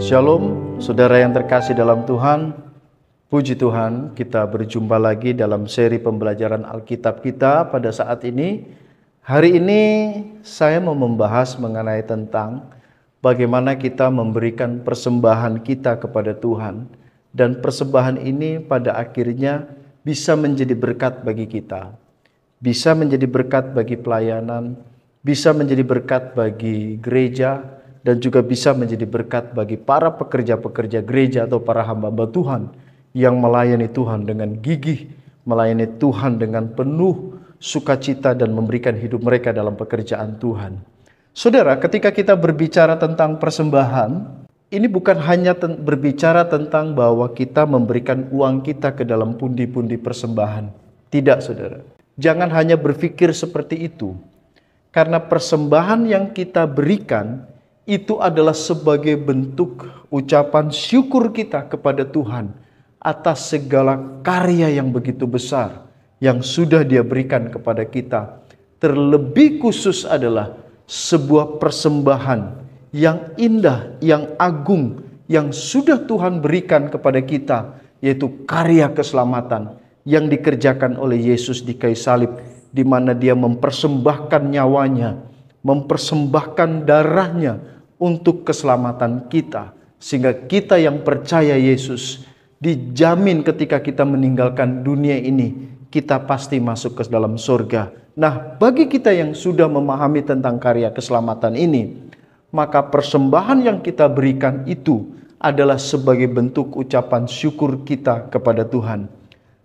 Shalom, saudara yang terkasih dalam Tuhan. Puji Tuhan, kita berjumpa lagi dalam seri pembelajaran Alkitab kita pada saat ini. Hari ini saya mau membahas mengenai tentang bagaimana kita memberikan persembahan kita kepada Tuhan. Dan persembahan ini pada akhirnya bisa menjadi berkat bagi kita. Bisa menjadi berkat bagi pelayanan, bisa menjadi berkat bagi gereja, dan juga bisa menjadi berkat bagi para pekerja-pekerja gereja atau para hamba-hamba Tuhan yang melayani Tuhan dengan gigih, melayani Tuhan dengan penuh sukacita dan memberikan hidup mereka dalam pekerjaan Tuhan. Saudara, ketika kita berbicara tentang persembahan, ini bukan hanya berbicara tentang bahwa kita memberikan uang kita ke dalam pundi-pundi persembahan. Tidak, saudara. Jangan hanya berpikir seperti itu. Karena persembahan yang kita berikan itu adalah sebagai bentuk ucapan syukur kita kepada Tuhan atas segala karya yang begitu besar yang sudah Dia berikan kepada kita. Terlebih khusus adalah sebuah persembahan yang indah, yang agung, yang sudah Tuhan berikan kepada kita, yaitu karya keselamatan yang dikerjakan oleh Yesus di kayu salib, di mana Dia mempersembahkan nyawanya, mempersembahkan darahnya untuk keselamatan kita, sehingga kita yang percaya Yesus dijamin ketika kita meninggalkan dunia ini, kita pasti masuk ke dalam surga. Nah, bagi kita yang sudah memahami tentang karya keselamatan ini, maka persembahan yang kita berikan itu adalah sebagai bentuk ucapan syukur kita kepada Tuhan.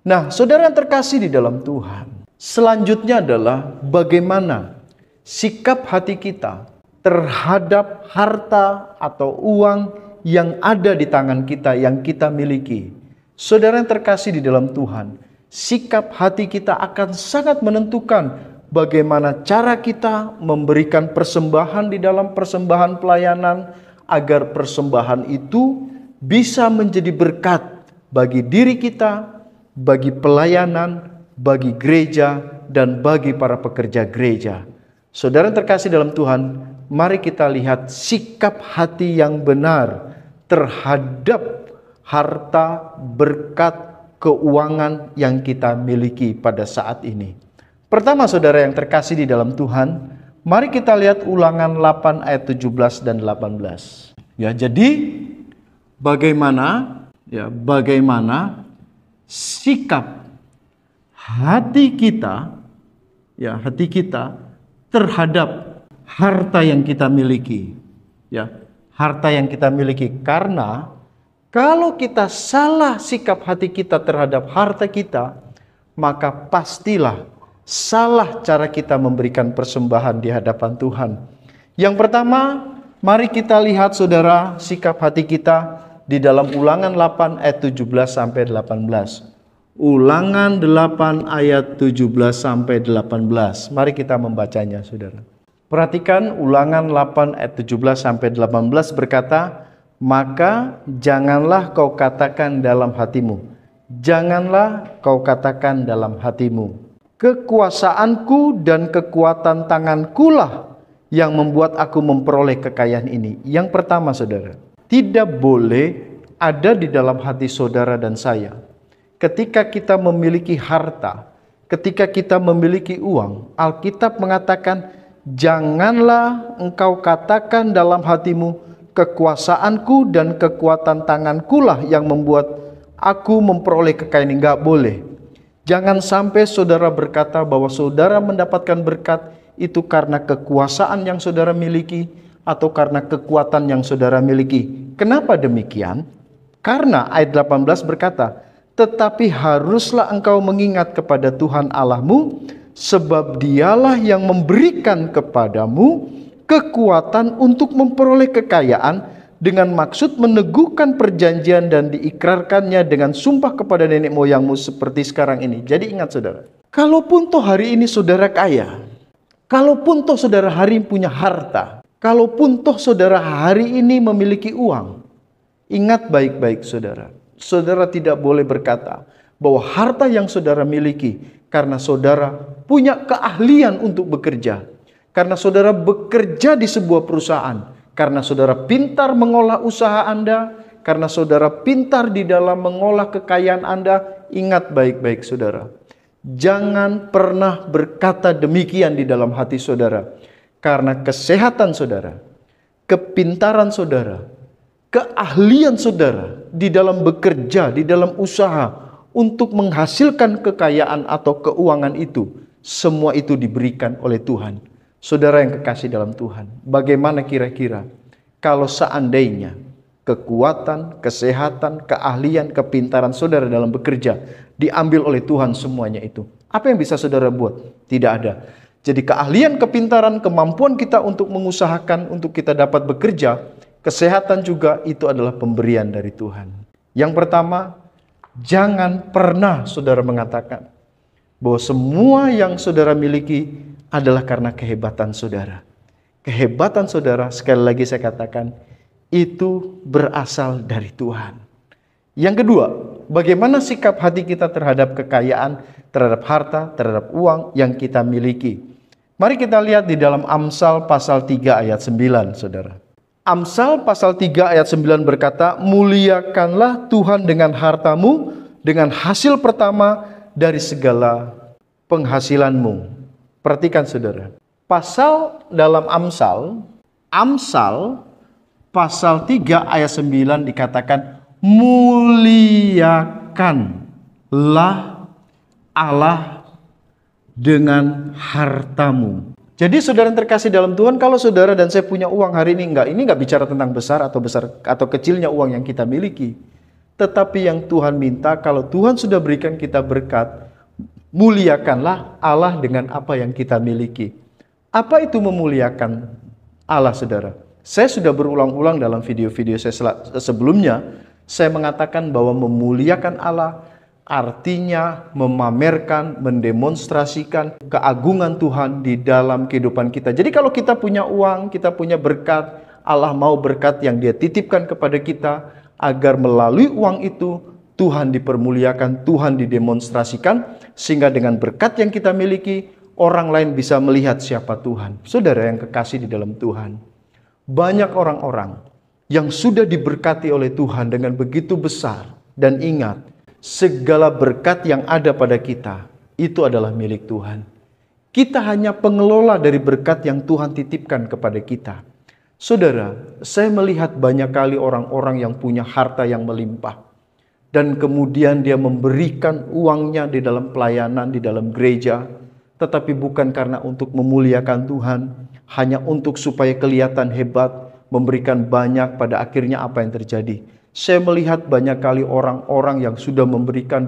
Nah, saudara yang terkasih di dalam Tuhan, selanjutnya adalah bagaimana sikap hati kita terhadap harta atau uang yang ada di tangan kita, yang kita miliki. Saudara yang terkasih di dalam Tuhan, sikap hati kita akan sangat menentukan bagaimana cara kita memberikan persembahan di dalam persembahan pelayanan, agar persembahan itu bisa menjadi berkat bagi diri kita, bagi pelayanan, bagi gereja, dan bagi para pekerja gereja. Saudara yang terkasih dalam Tuhan, mari kita lihat sikap hati yang benar terhadap harta, berkat, keuangan yang kita miliki pada saat ini. Pertama, saudara yang terkasih di dalam Tuhan, mari kita lihat Ulangan 8 ayat 17 dan 18. Ya, jadi bagaimana sikap hati kita terhadap harta yang kita miliki, harta yang kita miliki. Karena kalau kita salah sikap hati kita terhadap harta kita, maka pastilah salah cara kita memberikan persembahan di hadapan Tuhan. Yang pertama, mari kita lihat saudara sikap hati kita di dalam Ulangan 8 ayat 17 sampai 18. Ulangan 8 ayat 17 sampai 18. Mari kita membacanya, saudara. Perhatikan Ulangan 8 ayat 17 sampai 18 berkata, "Maka janganlah kau katakan dalam hatimu, janganlah kau katakan dalam hatimu, kekuasaanku dan kekuatan tangankulah yang membuat aku memperoleh kekayaan ini." Yang pertama, saudara, tidak boleh ada di dalam hati saudara dan saya, ketika kita memiliki harta, ketika kita memiliki uang, Alkitab mengatakan, janganlah engkau katakan dalam hatimu, kekuasaanku dan kekuatan tangankulah yang membuat aku memperoleh kekayaan ini. Enggak boleh. Jangan sampai saudara berkata bahwa saudara mendapatkan berkat itu karena kekuasaan yang saudara miliki atau karena kekuatan yang saudara miliki. Kenapa demikian? Karena ayat 18 berkata, tetapi haruslah engkau mengingat kepada Tuhan Allahmu, sebab Dialah yang memberikan kepadamu kekuatan untuk memperoleh kekayaan dengan maksud meneguhkan perjanjian dan diikrarkannya dengan sumpah kepada nenek moyangmu seperti sekarang ini. Jadi ingat saudara, kalaupun toh hari ini saudara kaya, kalaupun toh saudara hari ini punya harta, kalaupun toh saudara hari ini memiliki uang, ingat baik-baik saudara, saudara tidak boleh berkata bahwa harta yang saudara miliki karena saudara punya keahlian untuk bekerja, karena saudara bekerja di sebuah perusahaan Karena saudara pintar mengolah usaha Anda, karena saudara pintar di dalam mengolah kekayaan Anda, ingat baik-baik saudara. Jangan pernah berkata demikian di dalam hati saudara. Karena kesehatan saudara, kepintaran saudara, keahlian saudara di dalam bekerja, di dalam usaha untuk menghasilkan kekayaan atau keuangan itu, semua itu diberikan oleh Tuhan. Saudara yang kekasih dalam Tuhan, bagaimana kira-kira kalau seandainya kekuatan, kesehatan, keahlian, kepintaran saudara dalam bekerja diambil oleh Tuhan semuanya itu? Apa yang bisa saudara buat? Tidak ada. Jadi keahlian, kepintaran, kemampuan kita untuk mengusahakan, untuk kita dapat bekerja, kesehatan juga itu adalah pemberian dari Tuhan. Yang pertama, jangan pernah saudara mengatakan bahwa semua yang saudara miliki adalah karena kehebatan saudara. Kehebatan saudara, sekali lagi saya katakan, itu berasal dari Tuhan. Yang kedua, bagaimana sikap hati kita terhadap kekayaan, terhadap harta, terhadap uang yang kita miliki. Mari kita lihat di dalam Amsal pasal 3 ayat 9, saudara. Amsal pasal 3 ayat 9 berkata, muliakanlah Tuhan dengan hartamu, dengan hasil pertama dari segala penghasilanmu. Perhatikan saudara. Pasal dalam Amsal pasal 3 ayat 9 dikatakan, muliakanlah Allah dengan hartamu. Jadi saudara yang terkasih dalam Tuhan, kalau saudara dan saya punya uang hari ini nggak bicara tentang besar atau kecilnya uang yang kita miliki. Tetapi yang Tuhan minta, kalau Tuhan sudah berikan kita berkat, muliakanlah Allah dengan apa yang kita miliki. Apa itu memuliakan Allah, saudara? Saya sudah berulang-ulang dalam video-video saya sebelumnya, saya mengatakan bahwa memuliakan Allah artinya memamerkan, mendemonstrasikan keagungan Tuhan di dalam kehidupan kita. Jadi kalau kita punya uang, kita punya berkat, Allah mau berkat yang Dia titipkan kepada kita, agar melalui uang itu Tuhan dipermuliakan, Tuhan didemonstrasikan, sehingga dengan berkat yang kita miliki, orang lain bisa melihat siapa Tuhan. Saudara yang kekasih di dalam Tuhan, banyak orang-orang yang sudah diberkati oleh Tuhan dengan begitu besar, dan ingat, segala berkat yang ada pada kita, itu adalah milik Tuhan. Kita hanya pengelola dari berkat yang Tuhan titipkan kepada kita. Saudara, saya melihat banyak kali orang-orang yang punya harta yang melimpah. Dan kemudian dia memberikan uangnya di dalam pelayanan, di dalam gereja. Tetapi bukan karena untuk memuliakan Tuhan, hanya untuk supaya kelihatan hebat, memberikan banyak, pada akhirnya apa yang terjadi? Saya melihat banyak kali orang-orang yang sudah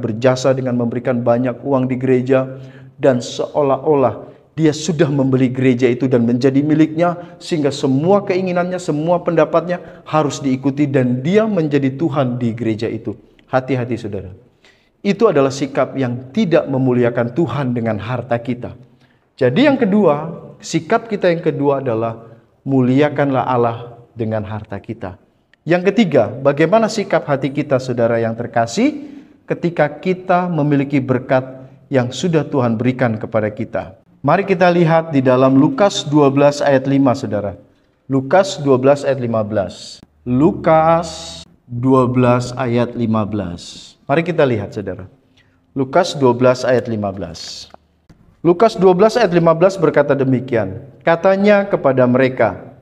berjasa dengan memberikan banyak uang di gereja, dan seolah-olah dia sudah membeli gereja itu dan menjadi miliknya, sehingga semua keinginannya, semua pendapatnya harus diikuti, dan dia menjadi Tuhan di gereja itu. Hati-hati saudara. Itu adalah sikap yang tidak memuliakan Tuhan dengan harta kita. Jadi yang kedua, sikap kita yang kedua adalah muliakanlah Allah dengan harta kita. Yang ketiga, bagaimana sikap hati kita saudara yang terkasih ketika kita memiliki berkat yang sudah Tuhan berikan kepada kita. Mari kita lihat di dalam Lukas 12 ayat 5 saudara. Lukas 12 ayat 15. Lukas 12 ayat 15. Mari kita lihat saudara. Lukas 12 ayat 15. Lukas 12 ayat 15 berkata demikian. Katanya kepada mereka,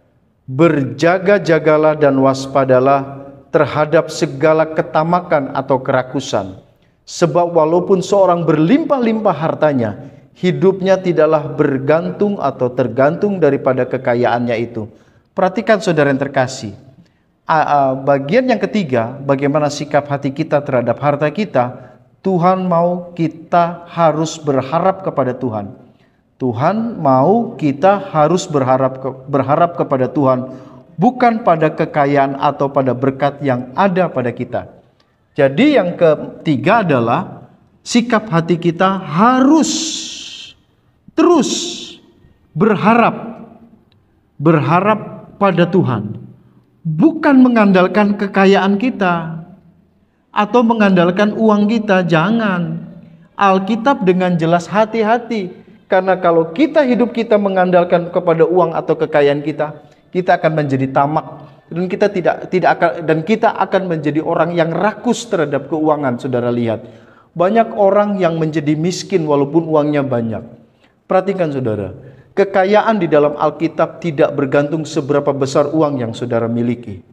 berjaga-jagalah dan waspadalah terhadap segala ketamakan atau kerakusan. Sebab walaupun seorang berlimpah-limpah hartanya, hidupnya tidaklah bergantung atau tergantung daripada kekayaannya itu. Perhatikan saudara yang terkasih. Bagian yang ketiga, bagaimana sikap hati kita terhadap harta kita. Tuhan mau kita harus berharap kepada Tuhan. Tuhan mau kita harus berharap kepada Tuhan, bukan pada kekayaan atau pada berkat yang ada pada kita. Jadi yang ketiga adalah sikap hati kita harus terus berharap pada Tuhan, bukan mengandalkan kekayaan kita atau mengandalkan uang kita. Jangan. Alkitab dengan jelas hati-hati. Karena kalau hidup kita mengandalkan kepada uang atau kekayaan kita, kita akan menjadi tamak dan kita akan menjadi orang yang rakus terhadap keuangan. Saudara lihat, banyak orang yang menjadi miskin walaupun uangnya banyak. Perhatikan saudara, kekayaan di dalam Alkitab tidak bergantung seberapa besar uang yang saudara miliki.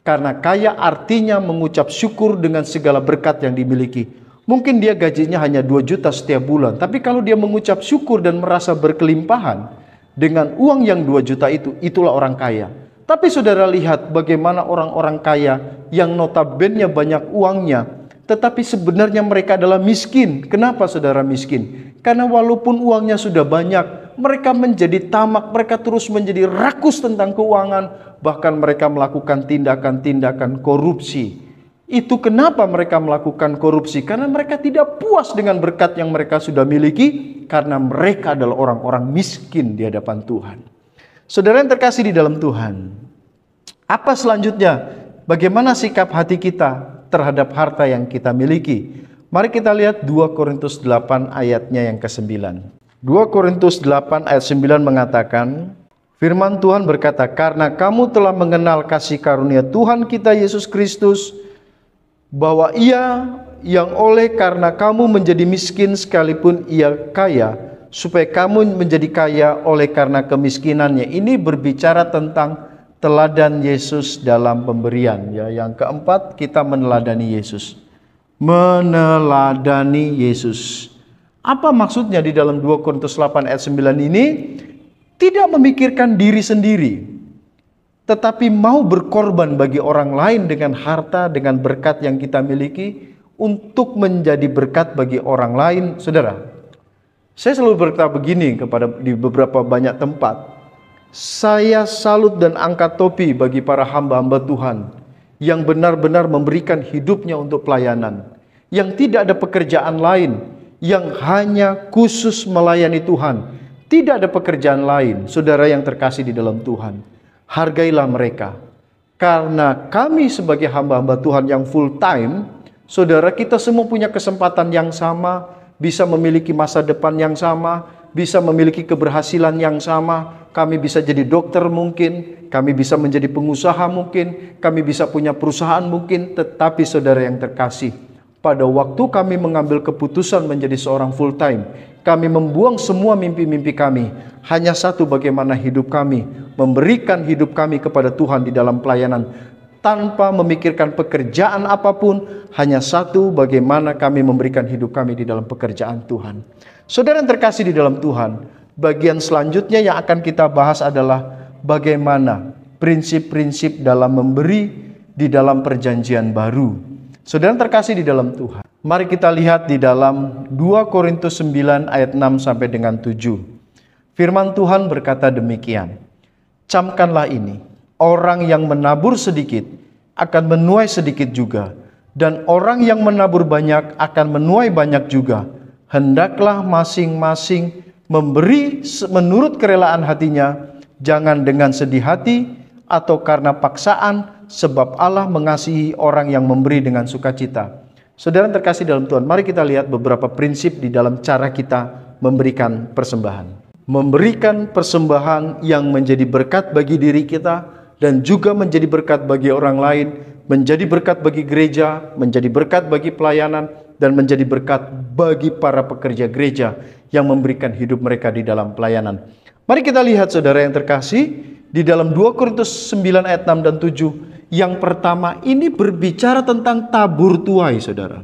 Karena kaya artinya mengucap syukur dengan segala berkat yang dimiliki. Mungkin dia gajinya hanya 2 juta setiap bulan, tapi kalau dia mengucap syukur dan merasa berkelimpahan dengan uang yang 2 juta itu, itulah orang kaya. Tapi saudara lihat bagaimana orang-orang kaya yang notabene banyak uangnya, tetapi sebenarnya mereka adalah miskin. Kenapa saudara miskin? Karena walaupun uangnya sudah banyak, mereka menjadi tamak, mereka terus menjadi rakus tentang keuangan, bahkan mereka melakukan tindakan-tindakan korupsi. Itu kenapa mereka melakukan korupsi? Karena mereka tidak puas dengan berkat yang mereka sudah miliki, karena mereka adalah orang-orang miskin di hadapan Tuhan. Saudara yang terkasih di dalam Tuhan, apa selanjutnya? Bagaimana sikap hati kita terhadap harta yang kita miliki? Mari kita lihat 2 Korintus 8 ayatnya yang ke-9. 2 Korintus 8 ayat 9 mengatakan, firman Tuhan berkata, karena kamu telah mengenal kasih karunia Tuhan kita Yesus Kristus, bahwa Ia yang oleh karena kamu menjadi miskin sekalipun Ia kaya, supaya kamu menjadi kaya oleh karena kemiskinannya. Ini berbicara tentang teladan Yesus dalam pemberian. Ya, yang keempat, kita meneladani Yesus. Meneladani Yesus. Apa maksudnya di dalam 2 Korintus 8 ayat 9 ini? Tidak memikirkan diri sendiri, tetapi mau berkorban bagi orang lain dengan harta, dengan berkat yang kita miliki, untuk menjadi berkat bagi orang lain. Saudara, saya selalu berkata begini di beberapa banyak tempat, saya salut dan angkat topi bagi para hamba-hamba Tuhan yang benar-benar memberikan hidupnya untuk pelayanan, yang tidak ada pekerjaan lain, yang hanya khusus melayani Tuhan. Tidak ada pekerjaan lain. Saudara yang terkasih di dalam Tuhan, hargailah mereka. Karena kami sebagai hamba-hamba Tuhan yang full time, saudara, kita semua punya kesempatan yang sama, bisa memiliki masa depan yang sama, bisa memiliki keberhasilan yang sama. Kami bisa jadi dokter mungkin, kami bisa menjadi pengusaha mungkin, kami bisa punya perusahaan mungkin. Tetapi saudara yang terkasih, pada waktu kami mengambil keputusan menjadi seorang full time, kami membuang semua mimpi-mimpi kami. Hanya satu, bagaimana hidup kami, memberikan hidup kami kepada Tuhan di dalam pelayanan, tanpa memikirkan pekerjaan apapun. Hanya satu, bagaimana kami memberikan hidup kami di dalam pekerjaan Tuhan. Saudara yang terkasih di dalam Tuhan, bagian selanjutnya yang akan kita bahas adalah bagaimana prinsip-prinsip dalam memberi di dalam perjanjian baru. Saudara yang terkasih di dalam Tuhan, mari kita lihat di dalam 2 Korintus 9 ayat 6 sampai dengan 7. Firman Tuhan berkata demikian, camkanlah ini, orang yang menabur sedikit akan menuai sedikit juga, dan orang yang menabur banyak akan menuai banyak juga. Hendaklah masing-masing memberi menurut kerelaan hatinya, jangan dengan sedih hati atau karena paksaan, sebab Allah mengasihi orang yang memberi dengan sukacita. Saudara terkasih dalam Tuhan, mari kita lihat beberapa prinsip di dalam cara kita memberikan persembahan. Memberikan persembahan yang menjadi berkat bagi diri kita dan juga menjadi berkat bagi orang lain, menjadi berkat bagi gereja, menjadi berkat bagi pelayanan, dan menjadi berkat bagi para pekerja gereja yang memberikan hidup mereka di dalam pelayanan. Mari kita lihat saudara yang terkasih, di dalam 2 Korintus 9 ayat 6 dan 7. Yang pertama ini berbicara tentang tabur tuai, saudara.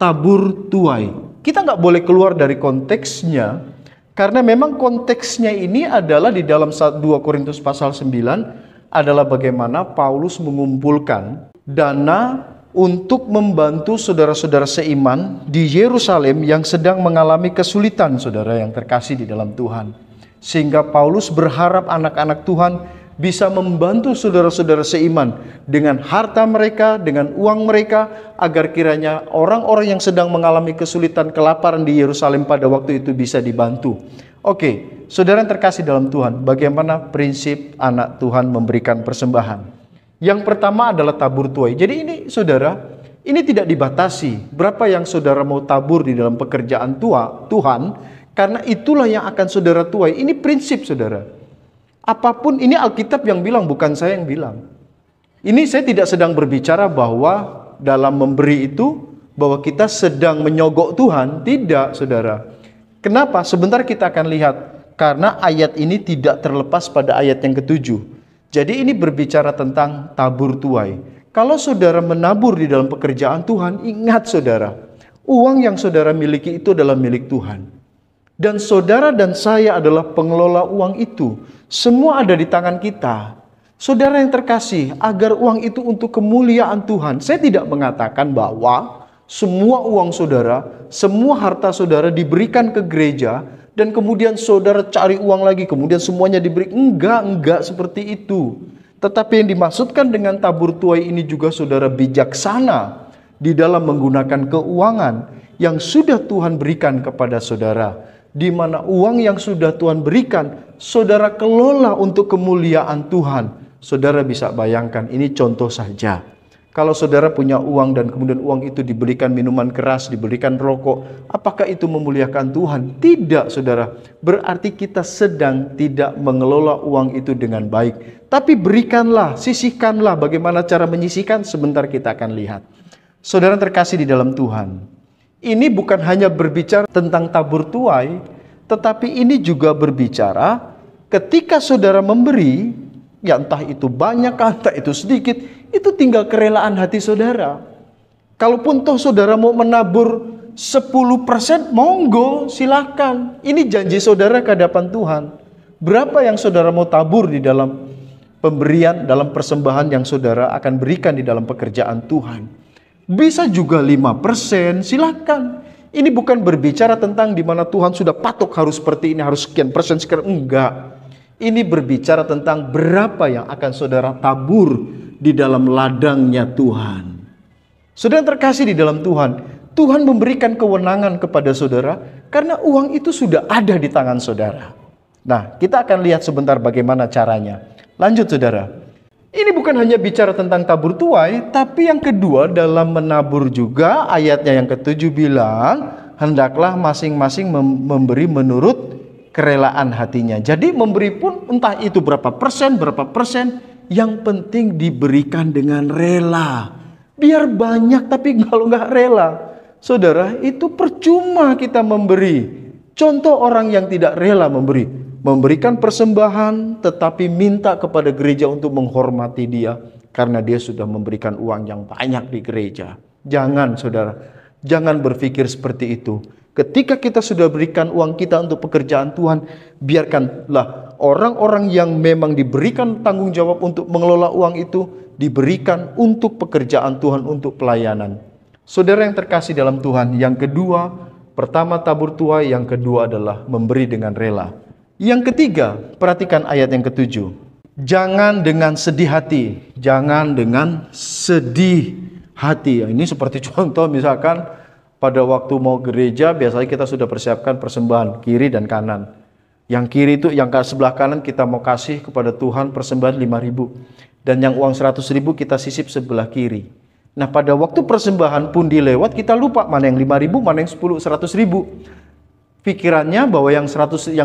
Tabur tuai. Kita nggak boleh keluar dari konteksnya, karena memang konteksnya ini adalah di dalam 2 Korintus pasal 9 adalah bagaimana Paulus mengumpulkan dana untuk membantu saudara-saudara seiman di Yerusalem yang sedang mengalami kesulitan, saudara yang terkasih di dalam Tuhan. Sehingga Paulus berharap anak-anak Tuhan bisa membantu saudara-saudara seiman dengan harta mereka, dengan uang mereka, agar kiranya orang-orang yang sedang mengalami kesulitan, kelaparan di Yerusalem pada waktu itu bisa dibantu. Oke, saudara yang terkasih dalam Tuhan, bagaimana prinsip anak Tuhan memberikan persembahan? Yang pertama adalah tabur tuai. Jadi ini saudara, ini tidak dibatasi berapa yang saudara mau tabur di dalam pekerjaan Tuhan, karena itulah yang akan saudara tuai. Ini prinsip saudara. Apapun ini Alkitab yang bilang, bukan saya yang bilang. Ini saya tidak sedang berbicara bahwa dalam memberi itu bahwa kita sedang menyogok Tuhan. Tidak, saudara. Kenapa? Sebentar kita akan lihat. Karena ayat ini tidak terlepas pada ayat yang ke-7. Jadi ini berbicara tentang tabur tuai. Kalau saudara menabur di dalam pekerjaan Tuhan, ingat saudara, uang yang saudara miliki itu adalah milik Tuhan. Dan saudara dan saya adalah pengelola uang itu. Semua ada di tangan kita. Saudara yang terkasih, agar uang itu untuk kemuliaan Tuhan. Saya tidak mengatakan bahwa semua uang saudara, semua harta saudara diberikan ke gereja, dan kemudian saudara cari uang lagi, kemudian semuanya diberi. Enggak seperti itu. Tetapi yang dimaksudkan dengan tabur tuai ini juga saudara bijaksana di dalam menggunakan keuangan yang sudah Tuhan berikan kepada saudara. Di mana uang yang sudah Tuhan berikan, saudara kelola untuk kemuliaan Tuhan. Saudara bisa bayangkan, ini contoh saja. Kalau saudara punya uang dan kemudian uang itu diberikan minuman keras, diberikan rokok, apakah itu memuliakan Tuhan? Tidak, saudara. Berarti kita sedang tidak mengelola uang itu dengan baik. Tapi berikanlah, sisihkanlah. Bagaimana cara menyisihkan? Sebentar kita akan lihat. Saudara terkasih di dalam Tuhan, ini bukan hanya berbicara tentang tabur tuai, tetapi ini juga berbicara ketika saudara memberi, ya entah itu banyak, entah itu sedikit, itu tinggal kerelaan hati saudara. Kalaupun toh saudara mau menabur 10%, monggo, silakan. Ini janji saudara ke hadapan Tuhan. Berapa yang saudara mau tabur di dalam pemberian, dalam persembahan yang saudara akan berikan di dalam pekerjaan Tuhan. Bisa juga 5%, silakan. Ini bukan berbicara tentang di mana Tuhan sudah patok harus seperti ini, harus sekian persen, enggak. Ini berbicara tentang berapa yang akan saudara tabur di dalam ladangnya Tuhan. Saudara terkasih di dalam Tuhan, Tuhan memberikan kewenangan kepada saudara karena uang itu sudah ada di tangan saudara. Nah, kita akan lihat sebentar bagaimana caranya. Lanjut saudara. Ini bukan hanya bicara tentang tabur tuai, tapi yang kedua dalam menabur juga ayatnya yang ke-7 bilang, hendaklah masing-masing memberi menurut kerelaan hatinya. Jadi memberi pun entah itu berapa persen, yang penting diberikan dengan rela. Biar banyak tapi kalau nggak rela, saudara, itu percuma kita memberi. Contoh orang yang tidak rela memberikan persembahan tetapi minta kepada gereja untuk menghormati dia karena dia sudah memberikan uang yang banyak di gereja. Jangan saudara, jangan berpikir seperti itu. Ketika kita sudah berikan uang kita untuk pekerjaan Tuhan, biarkanlah orang-orang yang memang diberikan tanggung jawab untuk mengelola uang itu diberikan untuk pekerjaan Tuhan, untuk pelayanan. Saudara yang terkasih dalam Tuhan, yang kedua, pertama tabur tuai, yang kedua adalah memberi dengan rela. Yang ketiga, perhatikan ayat yang ke-7. Jangan dengan sedih hati. Jangan dengan sedih hati. Ini seperti contoh misalkan pada waktu mau gereja, biasanya kita sudah persiapkan persembahan kiri dan kanan. Yang kiri itu, yang sebelah kanan kita mau kasih kepada Tuhan persembahan 5.000. Dan yang uang 100.000 kita sisip sebelah kiri. Nah pada waktu persembahan pun dilewat, kita lupa mana yang 5.000, mana yang 100.000. Pikirannya bahwa yang 5.000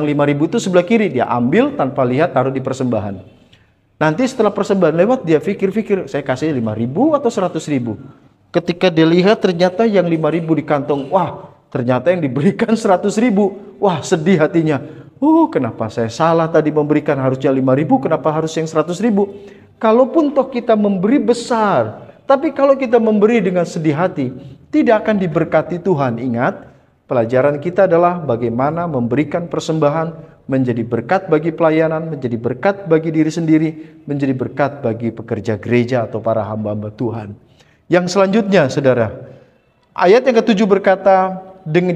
itu sebelah kiri, dia ambil tanpa lihat, taruh di persembahan. Nanti setelah persembahan lewat, dia pikir-pikir, saya kasih 5.000 atau 100.000. Ketika dia lihat ternyata yang 5.000 di kantong, wah ternyata yang diberikan 100.000. Wah sedih hatinya. Kenapa saya salah tadi memberikan, harusnya 5.000, kenapa harus yang 100.000? Kalaupun toh kita memberi besar, tapi kalau kita memberi dengan sedih hati, tidak akan diberkati Tuhan. Ingat, pelajaran kita adalah bagaimana memberikan persembahan menjadi berkat bagi pelayanan, menjadi berkat bagi diri sendiri, menjadi berkat bagi pekerja gereja atau para hamba-hamba Tuhan. Yang selanjutnya, saudara, ayat yang ke-7 berkata,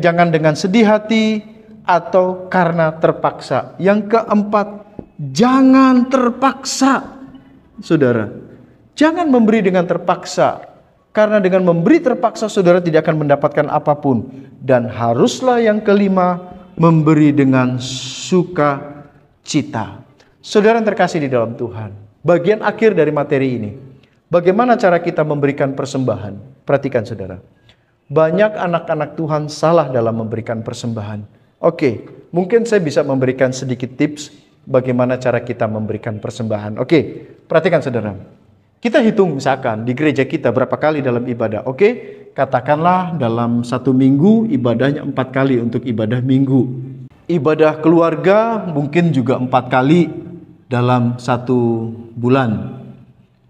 jangan dengan sedih hati atau karena terpaksa. Yang keempat, jangan terpaksa. Saudara, jangan memberi dengan terpaksa. Karena dengan memberi terpaksa saudara tidak akan mendapatkan apapun. Dan haruslah yang kelima, memberi dengan sukacita. Saudara yang terkasih di dalam Tuhan, bagian akhir dari materi ini, bagaimana cara kita memberikan persembahan? Perhatikan saudara, banyak anak-anak Tuhan salah dalam memberikan persembahan. Oke, mungkin saya bisa memberikan sedikit tips. bagaimana cara kita memberikan persembahan. Oke, perhatikan saudara. Kita hitung misalkan di gereja kita berapa kali dalam ibadah. Oke, katakanlah dalam 1 minggu ibadahnya 4 kali untuk ibadah minggu. Ibadah keluarga mungkin juga 4 kali dalam 1 bulan.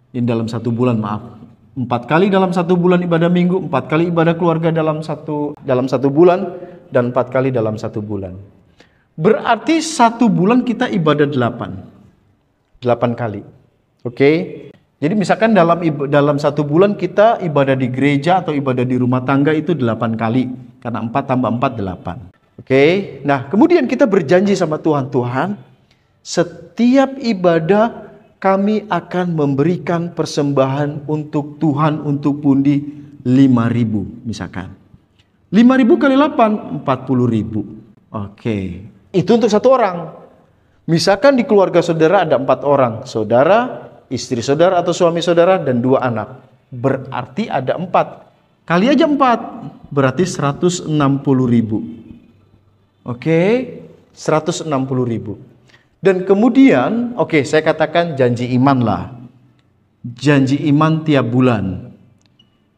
Ini dalam 1 bulan, maaf. 4 kali dalam 1 bulan ibadah minggu, 4 kali ibadah keluarga dalam satu bulan, dan 4 kali dalam 1 bulan. Berarti 1 bulan kita ibadah 8 kali. Oke. Jadi misalkan dalam 1 bulan kita ibadah di gereja atau ibadah di rumah tangga itu 8 kali. Karena 4 tambah 4, 8. Oke. Nah, kemudian kita berjanji sama Tuhan, Tuhan, setiap ibadah kami akan memberikan persembahan untuk Tuhan, untuk pundi 5.000 misalkan. 5.000 kali 8, 40.000. Oke. Itu untuk 1 orang. Misalkan di keluarga saudara ada 4 orang. Saudara, istri saudara atau suami saudara, dan 2 anak. Berarti ada 4. Kali aja 4. Berarti 160.000. Oke. 160.000. Dan kemudian, oke, saya katakan janji iman lah. Janji iman tiap bulan.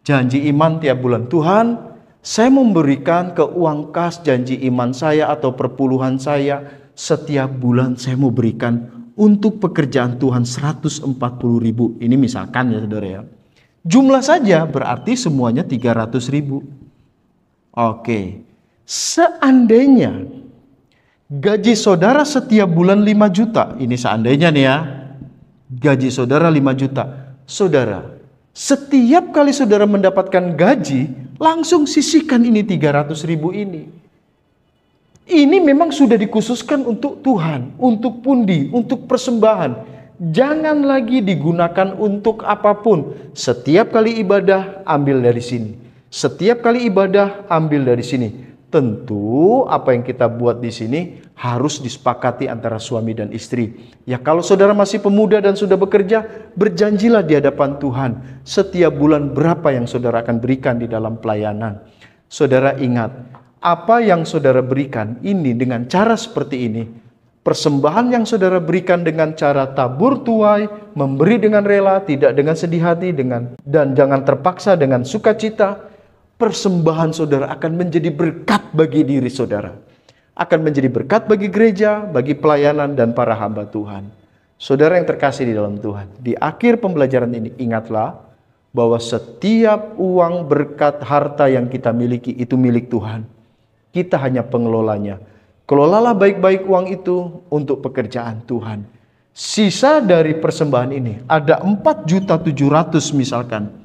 Janji iman tiap bulan. Tuhan, saya memberikan ke uang kas janji iman saya atau perpuluhan saya. Setiap bulan saya mau berikan untuk pekerjaan Tuhan 140.000. Ini misalkan ya saudara ya. Jumlah saja berarti semuanya 300.000. Oke. Seandainya gaji saudara setiap bulan 5 juta. Ini seandainya nih ya. Gaji saudara 5 juta. Saudara, setiap kali saudara mendapatkan gaji, langsung sisihkan ini 300.000 ini. Ini memang sudah dikhususkan untuk Tuhan, untuk pundi, untuk persembahan. Jangan lagi digunakan untuk apapun. Setiap kali ibadah, ambil dari sini. Setiap kali ibadah, ambil dari sini. Tentu apa yang kita buat di sini harus disepakati antara suami dan istri. Ya kalau saudara masih pemuda dan sudah bekerja, berjanjilah di hadapan Tuhan. Setiap bulan berapa yang saudara akan berikan di dalam pelayanan. Saudara ingat, apa yang saudara berikan ini dengan cara seperti ini. Persembahan yang saudara berikan dengan cara tabur tuai, memberi dengan rela, tidak dengan sedih hati, dan jangan terpaksa dengan sukacita. Persembahan saudara akan menjadi berkat bagi diri saudara. Akan menjadi berkat bagi gereja, bagi pelayanan dan para hamba Tuhan. Saudara yang terkasih di dalam Tuhan, di akhir pembelajaran ini ingatlah bahwa setiap uang, berkat, harta yang kita miliki itu milik Tuhan. Kita hanya pengelolanya. Kelolalah baik-baik uang itu untuk pekerjaan Tuhan. Sisa dari persembahan ini ada 4.700.000 misalkan.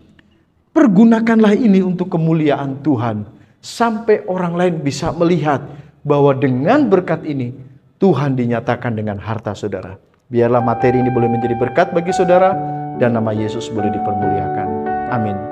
Pergunakanlah ini untuk kemuliaan Tuhan. Sampai orang lain bisa melihat bahwa dengan berkat ini Tuhan dinyatakan dengan harta saudara. Biarlah materi ini boleh menjadi berkat bagi saudara dan nama Yesus boleh dipermuliakan. Amin.